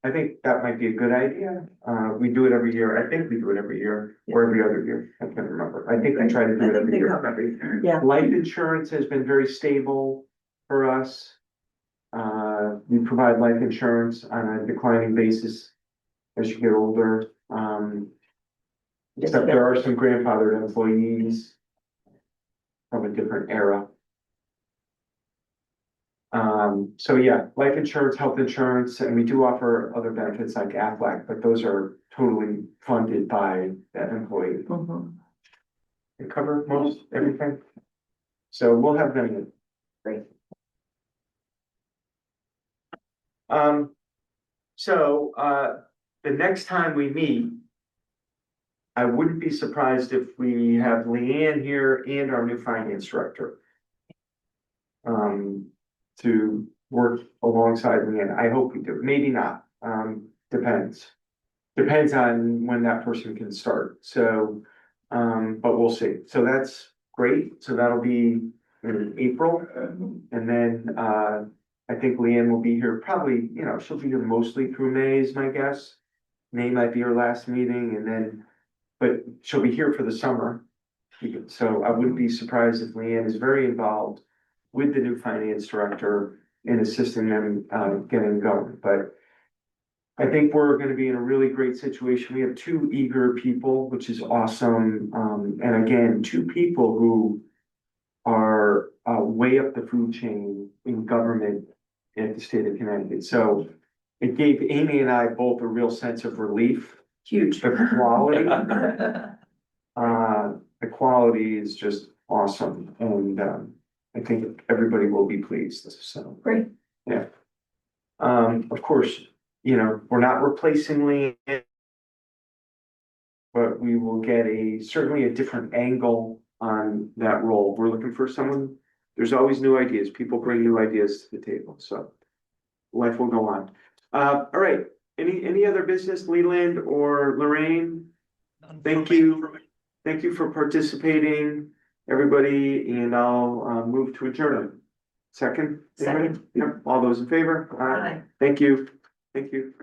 I think that might be a good idea. We do it every year. I think we do it every year or every other year. I can't remember. I think we try to do it every year. Yeah. Life insurance has been very stable for us. We provide life insurance on a declining basis as you get older. Except there are some grandfathered employees from a different era. So yeah, life insurance, health insurance, and we do offer other benefits like Aflac, but those are totally funded by that employee. Mhm. They cover most everything. So we'll have them in. Great. So, the next time we meet, I wouldn't be surprised if we have Leanne here and our new finance director. To work alongside Leanne. I hope we do. Maybe not. Depends. Depends on when that person can start. So, but we'll see. So that's great. So that'll be in April. And then, I think Leanne will be here probably, she'll be here mostly through May is my guess. May might be her last meeting and then, but she'll be here for the summer. So I wouldn't be surprised if Leanne is very involved with the new finance director in assisting them, getting going, but I think we're gonna be in a really great situation. We have two eager people, which is awesome. And again, two people who are, way up the food chain in government at the state of Connecticut. So it gave Amy and I both a real sense of relief. Huge. The quality, the quality is just awesome and, I think everybody will be pleased, so. Great. Yeah. Of course, we're not replacing Leanne. But we will get certainly a different angle on that role. We're looking for someone, there's always new ideas. People bring new ideas to the table, so. Life will go on. All right, any other business, Leland or Lorraine? Thank you. Thank you for participating, everybody, and I'll move to adjourn. Second? Second. Yep, all those in favor? Aye. Thank you. Thank you.